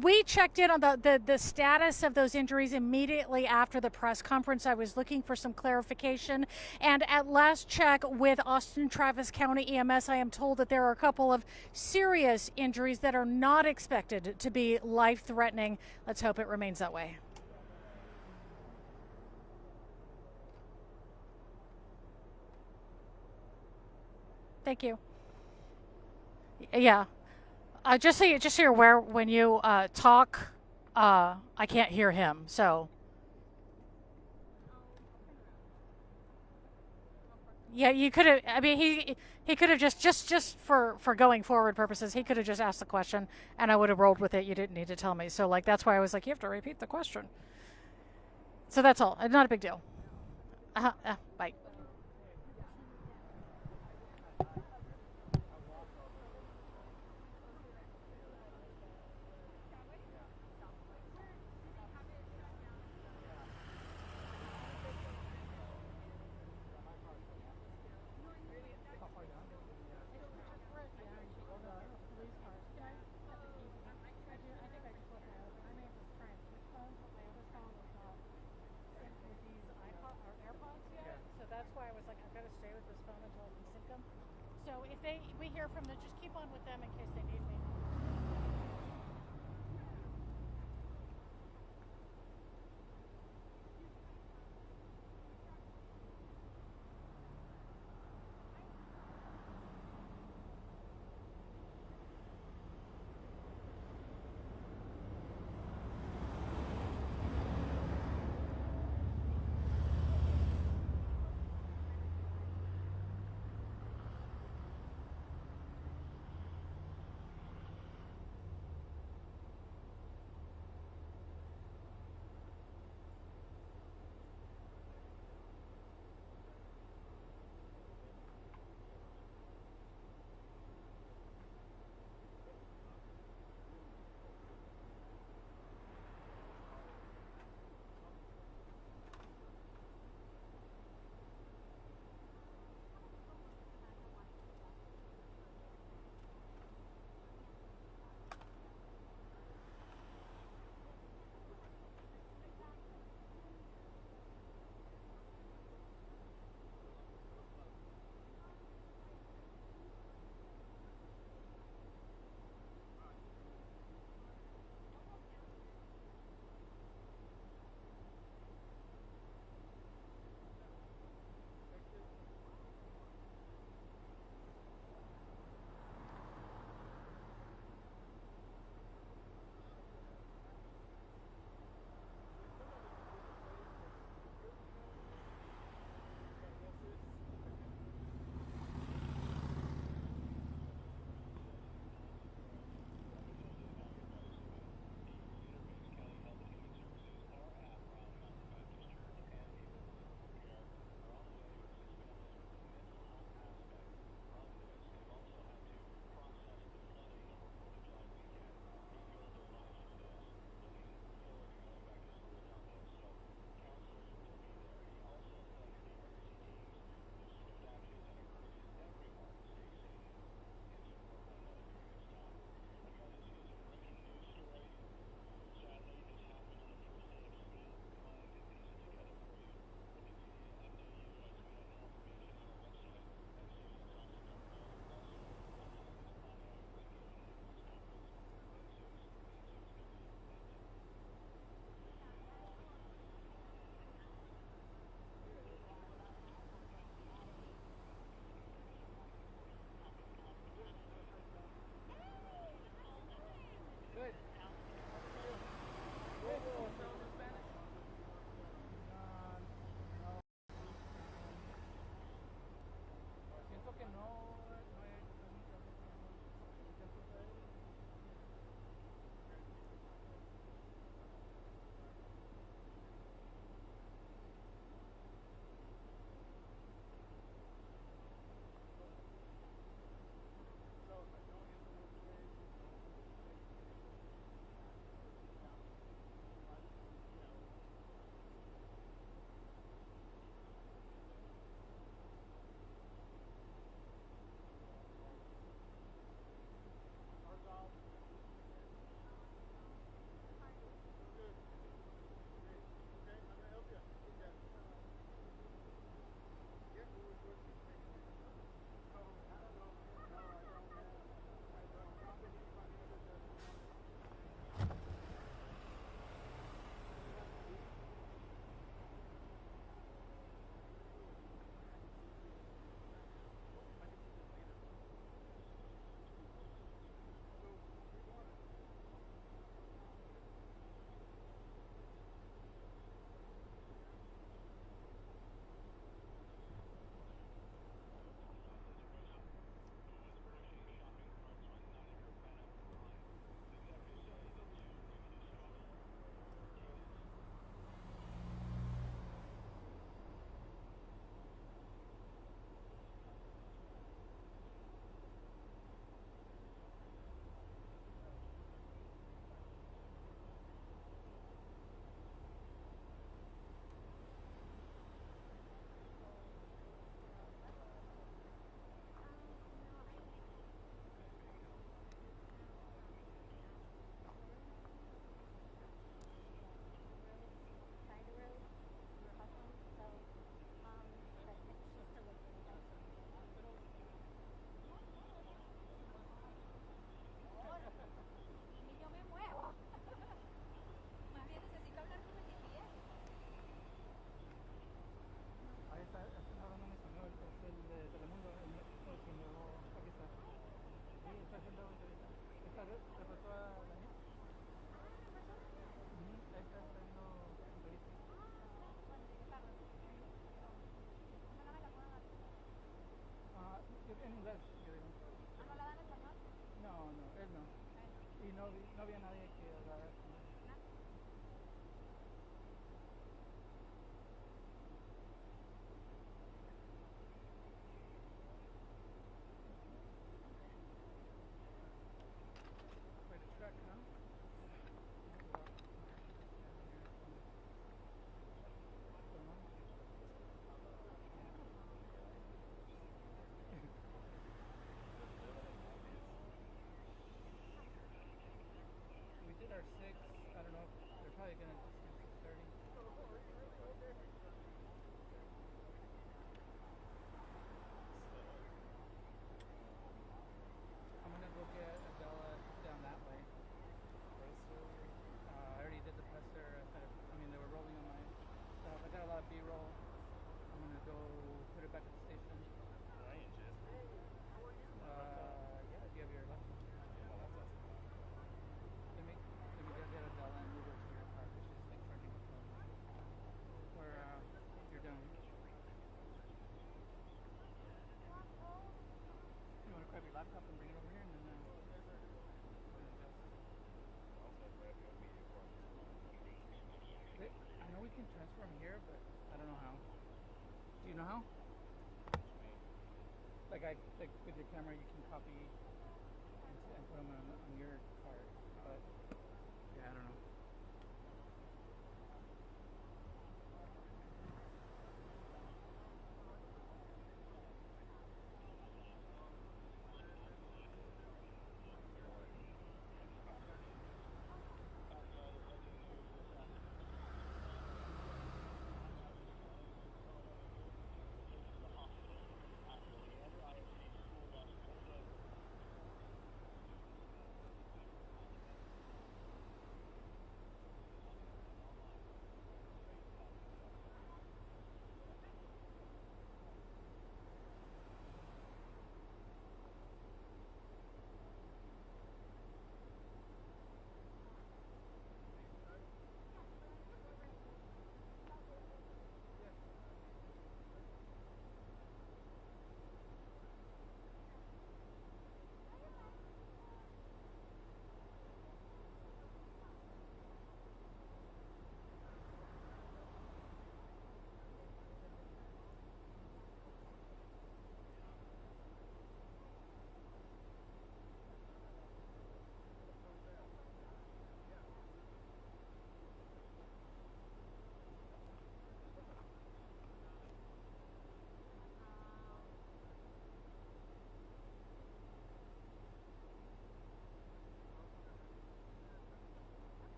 We checked in on the status of those injuries immediately after the press conference. I was looking for some clarification, and at last check with Austin-Travis County EMS, I am told that there are a couple of serious injuries that are not expected to be life-threatening. Let's hope it remains that way. Thank you. Yeah. Just so you're aware, when you talk, I can't hear him. So, yeah, you could have. I mean, he could have just for going forward purposes, he could have just asked the question, and I would have rolled with it. You didn't need to tell me. So, like, that's why I was like, you have to repeat the question. So that's all. Not a big deal. Bye. we hear from them, just keep on with them in case they need me. no había nadie que hablara con él. Quite a trek, huh? We did our 6. I don't know if they're probably gonna just do 6:30. I'm gonna go get Adela down that way. I already did the presser. They were rolling on my stuff. I got a lot of B-roll. I'm gonna go put it back at the station. Yeah, do you have your laptop? Let me go get Adela and move her to your car because she's like charging her phone. Or you're done. You want to grab your laptop and bring it over here and then I know we can transfer them here, but I don't know how. Do you know how? Like with your camera, you can copy and put them on your card, but yeah, I don't know.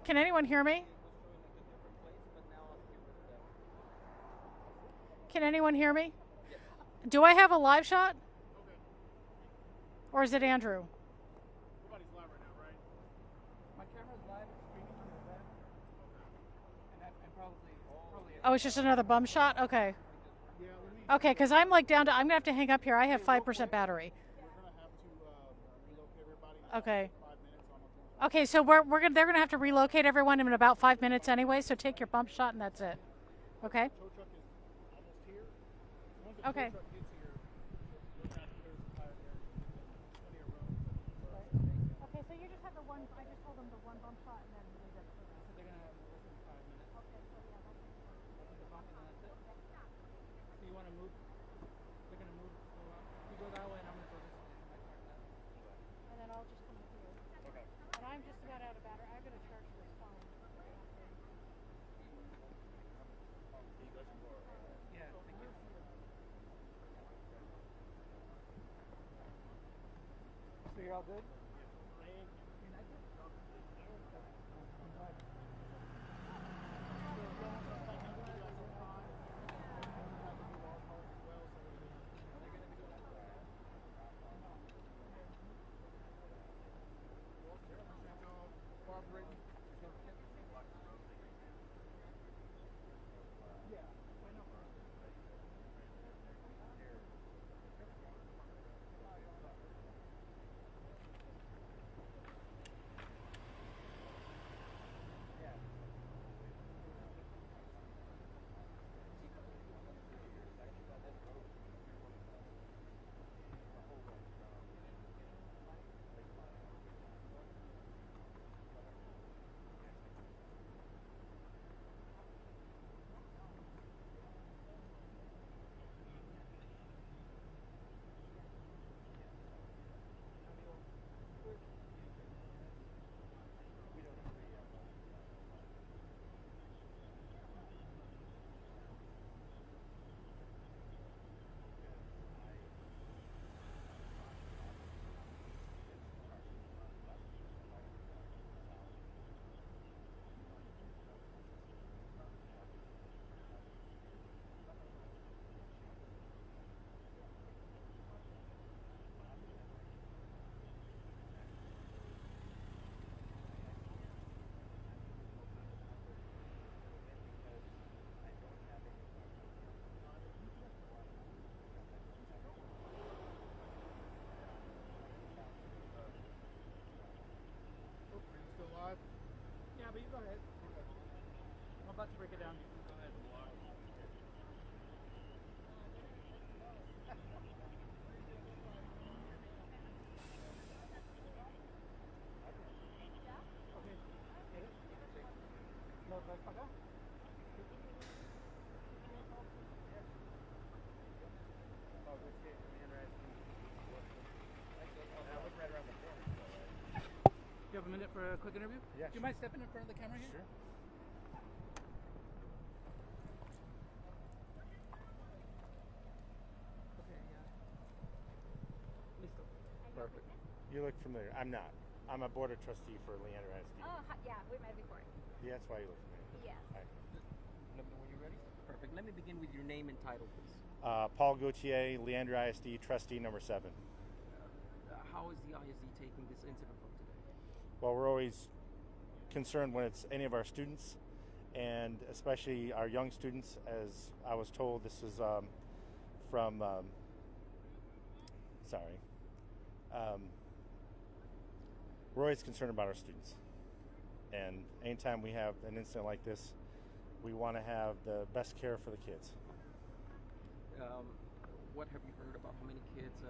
Can anyone hear me? Can anyone hear me? Yes. Do I have a live shot? Okay. Or is it Andrew? Everybody's live right now, right? My camera's live streaming on the web. And probably. Oh, it's just another bum shot? Okay. Yeah, let me. Okay, because I'm like down to, I'm going to have to hang up here. I have 5% battery. We're gonna have to relocate everybody. Okay. 5 minutes on the phone. Okay, so they're going to have to relocate everyone in about 5 minutes anyway, so take your bump shot and that's it. Okay? Tow truck is almost here. Once the Okay. tow truck gets here, we're gonna have to clear some tires there. Plenty of room. Okay, so you just have the one, I just told them the one bump shot and then leave it. So they're gonna have less than 5 minutes. Okay, so yeah, that's The bump and then that's it. So you wanna move? They're gonna move. So you go that way and I'm gonna go this way. And then I'll just come with you. Okay. And I'm just about out of battery. I'm going to charge this phone. Yeah, thank you. So you're all good? Still live? Yeah, but you go ahead. I'm about to break it down. Go ahead. Okay. Get it? No, ¿traes para acá? Oh, this is Leander ISD. Look right around the corner. Do you have a minute for a quick interview? Yeah. Do you mind stepping in front of the camera here? Sure. Okay, Listo. Perfect. You look familiar. I'm not. I'm a board of trustee for Leander ISD. Oh, yeah, we met before. Yeah, that's why you look familiar. Yes. Hi. Let me know when you're ready. Perfect. Let me begin with your name and title, please. Paul Gauthier, Leander ISD, trustee number 7. How is the ISD taking this incident from today? Well, we're always concerned when it's any of our students, and especially our young students. As I was told, this is from, we're always concerned about our students. And anytime we have an incident like this, we want to have the best care for the kids. What have you heard about how many kids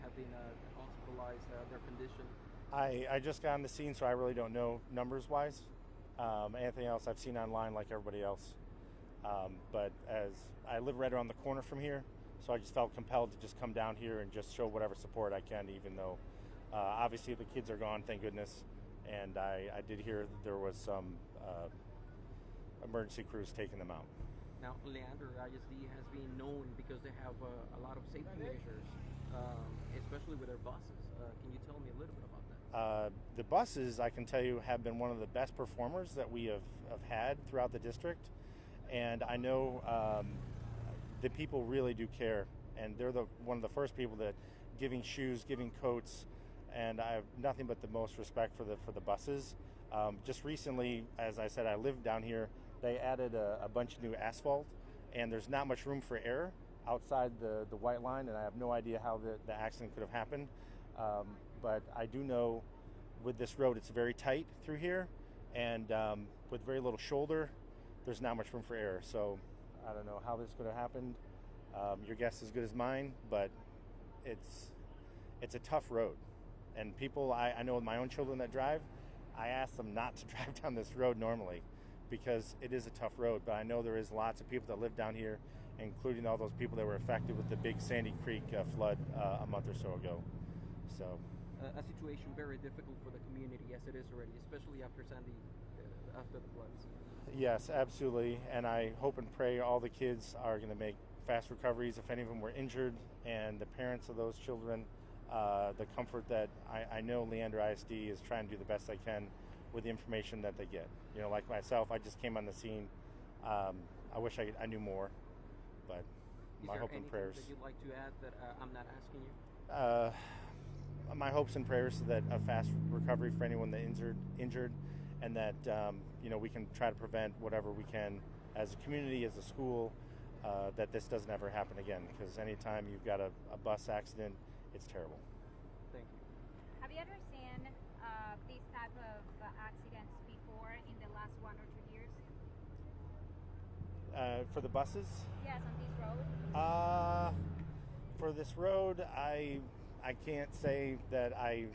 have been hospitalized, their condition? I just got on the scene, so I really don't know numbers-wise. Anything else I've seen online like everybody else. But as I live right around the corner from here, so I just felt compelled to just come down here and just show whatever support I can, even though obviously the kids are gone, thank goodness. And I did hear that there was some emergency crews taking them out. Now, Leander ISD has been known because they have a lot of safety measures, especially with their buses. Can you tell me a little bit about that? The buses, I can tell you, have been one of the best performers that we have had throughout the district. And I know the people really do care. And they're one of the first people that giving shoes, giving coats, and I have nothing but the most respect for the buses. Just recently, as I said, I live down here. They added a bunch of new asphalt, and there's not much room for error outside the white line, and I have no idea how the accident could have happened. But I do know with this road, it's very tight through here, and with very little shoulder, there's not much room for error. So I don't know how this could have happened. Your guess is as good as mine, but it's a tough road. And people, I know with my own children that drive, I ask them not to drive down this road normally because it is a tough road. But I know there is lots of people that live down here, including all those people that were affected with the big Sandy Creek flood a month or so ago. So a situation very difficult for the community as it is already, especially after Sandy, after the floods. Yes, absolutely. And I hope and pray all the kids are going to make fast recoveries if any of them were injured, and the parents of those children, the comfort that I know Leander ISD is trying to do the best they can with the information that they get. You know, like myself, I just came on the scene. I wish I knew more, but my hope and prayers. Is there anything that you'd like to add that I'm not asking you? My hopes and prayers is that a fast recovery for anyone that injured, and that you know, we can try to prevent whatever we can as a community, as a school, that this doesn't ever happen again. Because anytime you've got a bus accident, it's terrible. Thank you. Have you ever seen these type of accidents before in the last 1 or 2 years? For the buses? Yes, on this road. For this road, I can't say that I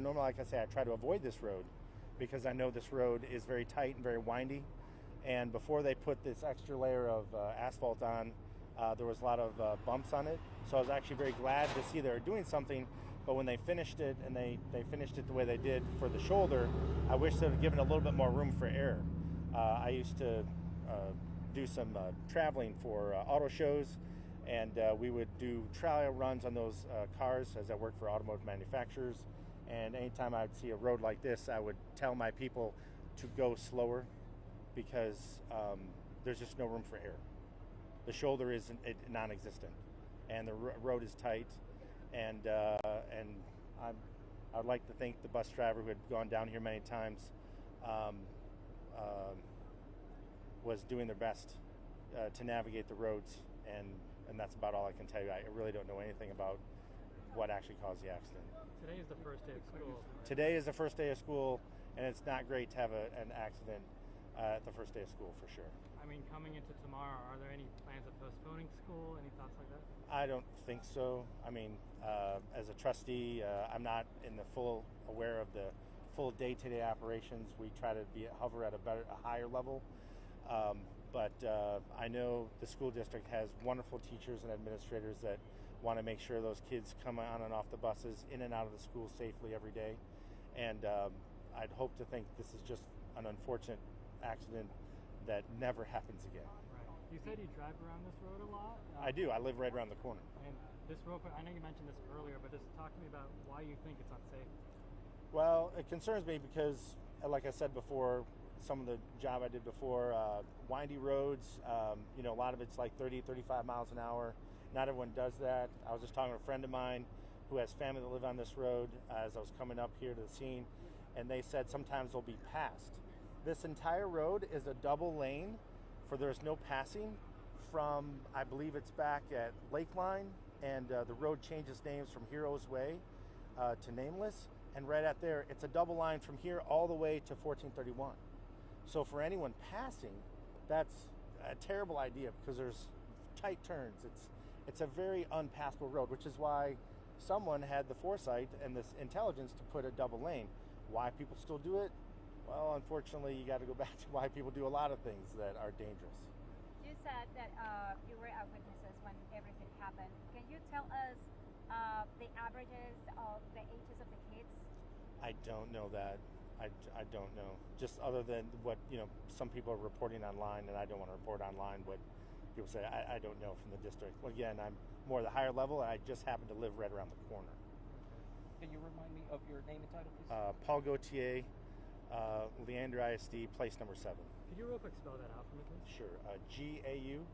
normally, like I say, I try to avoid this road because I know this road is very tight and very windy. And before they put this extra layer of asphalt on, there was a lot of bumps on it. So I was actually very glad to see they were doing something. But when they finished it, and they finished it the way they did for the shoulder, I wish they would have given a little bit more room for error. I used to do some traveling for auto shows, and we would do trial runs on those cars as I worked for automotive manufacturers. And anytime I'd see a road like this, I would tell my people to go slower because there's just no room for error. The shoulder is non-existent, and the road is tight. And I'd like to think the bus driver who had gone down here many times was doing their best to navigate the roads, and that's about all I can tell you. I really don't know anything about what actually caused the accident. Today is the first day of school. Today is the first day of school, and it's not great to have an accident at the first day of school for sure. I mean, coming into tomorrow, are there any plans of postponing school? Any thoughts like that? I don't think so. I mean, as a trustee, I'm not in the full aware of the full day-to-day operations. We try to hover at a higher level. But I know the school district has wonderful teachers and administrators that want to make sure those kids come on and off the buses, in and out of the school safely every day. And I'd hope to think this is just an unfortunate accident that never happens again. Right. You said you drive around this road a lot? I do. I live right around the corner. And this road, I know you mentioned this earlier, but just talk to me about why you think it's unsafe. Well, it concerns me because, like I said before, some of the job I did before, windy roads, you know, a lot of it's like 30, 35 miles an hour. Not everyone does that. I was just talking to a friend of mine who has family that live on this road as I was coming up here to the scene, and they said sometimes they'll be passed. This entire road is a double lane for there's no passing from, I believe it's back at Lakeline, and the road changes names from Heroes Way to Nameless, and right out there, it's a double line from here all the way to 1431. So for anyone passing, that's a terrible idea because there's tight turns. It's a very unpassable road, which is why someone had the foresight and this intelligence to put a double lane. Why people still do it? Well, unfortunately, you got to go back to why people do a lot of things that are dangerous. You said that you were eyewitnesses when everything happened. Can you tell us the averages of the ages of the kids? I don't know that. I don't know. Just other than what, you know, some people are reporting online, and I don't want to report online what people say. I don't know from the district. Well, again, I'm more the higher level, and I just happen to live right around the corner. Can you remind me of your name and title, please? Paul Gautier, Leander ISD, place number 7. Could you real quick spell that out for me, please? Sure. Gauthier.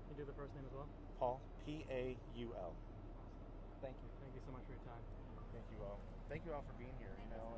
Can you do the first name as well? Paul, Paul. Thank you. Thank you so much for your time. Thank you all. Thank you all for being here. You know,